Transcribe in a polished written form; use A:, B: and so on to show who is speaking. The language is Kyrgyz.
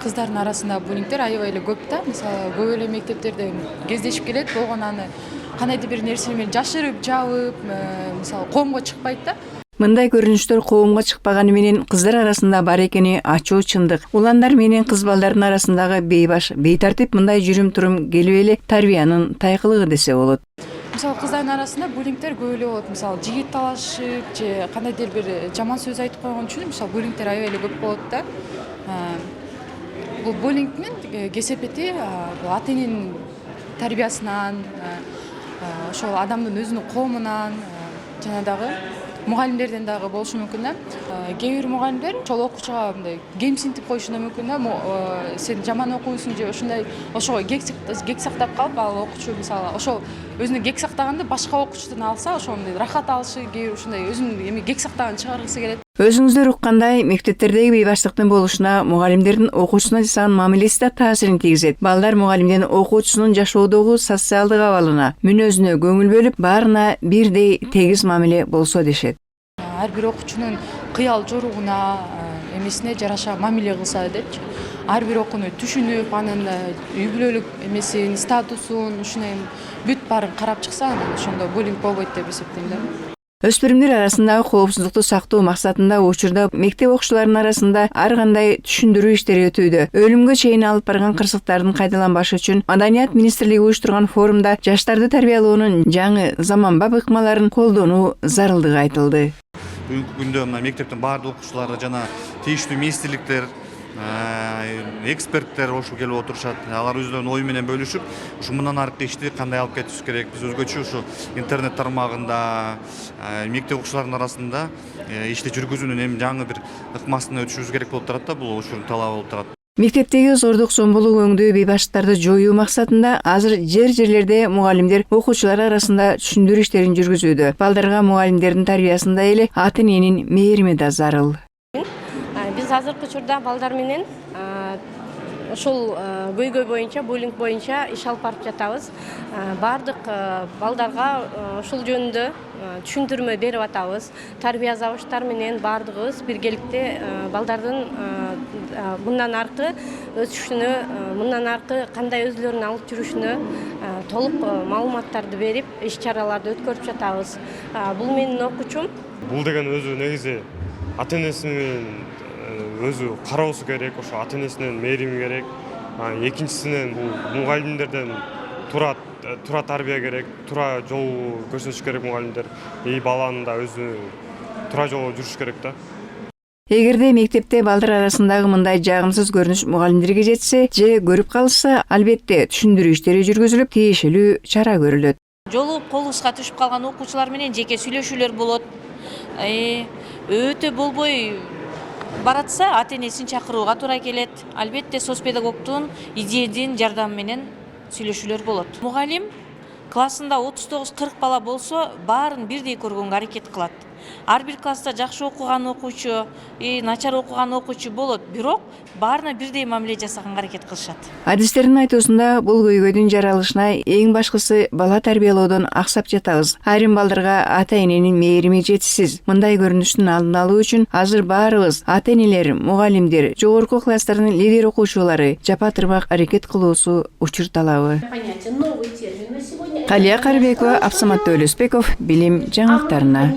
A: кыздардын арасында буллингдер аябай эле көп да. Мисалы, көп эле мектептерде кездешип келет, болгон аны кандайдыр бир нерсе менен жашырып, жабып, мисалы, коомго чыкпайт да.
B: Мындай көрүнүштөр коомго чыкпаганы менен кыздар арасында бар экени ачуу чындык. Уландар менен кыз балдардын арасындагы бейбаш, бейтартип мындай жүрүм-турум келип эле тарбиянын тайкылыгы десе болот.
A: Мисалы, кыздардын арасында буллингдер көп эле болот. Мисалы, жигит талашып же кандайдыр бир жаман сөз айтып койгон үчүн, мисалы, буллингдер аябай эле көп болот да. Бул буллингдин кесепети бул ата-эненин тарбиясынан, ошол адамдын өзүнүн коомунан, жана дагы мугалимдерден дагы болушу мүмкүн да. Кээ бир мугалимдер ошол окуучуга мындай кемсинтип коюшу да мүмкүн да. Сен жаман окуйсуң же ушундай ошого кек сактап калып, ал окуучу мисалы ошол өзүнө кек сактаганды башка окуучудан алса, ошондой рахат алышы, кээ бир ушундай өзүнүн эми кек сактаганын чыгаргысы келет.
B: Өзүңүздөр уккандай, мектептердеги бейбаштыктын болушуна мугалимдердин окуучусуна жасаган мамилеси да таасирин тийгизет. Балдар мугалимден окуучусунун жашоодогу социалдык абалына, мүнөзүнө көңүл бөлүп, баарына бирдей тегиз мамиле болсо дешет.
A: Ар бир окуучунун кыял жоругуна, эмесине жараша мамиле кылса депчи. Ар бир окууну түшүнүп, анын үй бүлөлүк эмесин, статусун, ушуну бүт баарын карап чыкса, ошондо буллинг болбойт деп эсептейм да.
B: Өспүрүмдөр арасындагы коопсуздукту сактоо максатында учурда мектеп окуучуларынын арасында ар кандай түшүндүрүү иштери өтүүдө. Өлүмгө чейин алып барган кырсыктардын кайталанбашы үчүн Маданият министрлиги уюштурган форумда жаштарды тарбиялоонун жаңы заманбап ыкмаларын колдонуу зарылдыгы айтылды.
C: Бүгүнкү күндө мына мектептин баардык окуучулары жана тийиштүү министрликтер, эксперттер ошо келип отурушат. Алар өздөрүнүн ою менен бөлүшүп, ушу мындан аркы ишти кандай алып кетишибиз керек. Биз өзгөчө ушу интернет тармагында мектеп окуучуларынын арасында ишти жүргүзүүнүн эми жаңы бир ыкмасына өтүшүбүз керек болуп турат да. Бул ушунун талабы болуп турат.
B: Мектептеги зордук зомбулук өңдүү бейбаштыктарды жоюу максатында азыр жерлерде мугалимдер окуучулар арасында түшүндүрүү иштерин жүргүзүүдө. Балдарга мугалимдердин тарбиясында эле ата-эненин мээрими да зарыл.
D: Биз азыркы учурда балдар менен ошол көйгөй боюнча, буллинг боюнча иш алып барып жатабыз. Бардык балдарга ошол жөнүндө түшүндүрмө берип атабыз. Тарбия завучтар менен бардыгыбыз биргеликте балдардын мындан аркы өсүшүнө, мындан аркы кандай өзүлөрүн алып жүрүшүнө толук маалыматтарды берип, иш-чараларды өткөрүп жатабыз. Бул менин окуучум.
E: Бул деген өзү негизи ата-энеси менен өзү кароосу керек, ошо ата-энесинин мээрими керек. Экинчисинен бул мугалимдерден тура тарбия керек, тура жол көрсөтүш керек мугалимдер. Баланын да өзү тура жолго жүрүш керек да.
B: Эгерде мектепте балдар арасындагы мындай жагымсыз көрүнүш мугалимдерге жетсе же көрүп калышса, албетте түшүндүрүү иштери жүргүзүлүп, тиешелүү чара көрүлөт.
F: Жолугуп колубузга түшүп калган окуучулар менен жеке сүйлөшүүлөр болот. Өтө болбой баратса, ата-энесин чакырууга туура келет. Албетте соцпедагогдун идеядин жардамы менен сүйлөшүүлөр болот. Мугалим классында 39-40 бала болсо, баарын бирдей көргөнгө аракет кылат. Ар бир класста жакшы окуган окуучу, начар окуган окуучу болот, бирок баарына бирдей мамиле жасаганга аракет кылышат.
B: Адистердин айтуусунда бул көйгөйдүн жаралышына эң башкысы бала тарбиялоодон аксап жатабыз. Айрым балдарга ата-эненин мээрими жетишсиз. Мындай көрүнүштүн алдын алуу үчүн азыр баарыбыз ата-энелер, мугалимдер, жогорку класстардын лидер окуучулары жапа-тырмак аракет кылуусу учур талабы. Калия Карыбекова, Абсамат Төлөсбеков, Билим жаңылыктарына.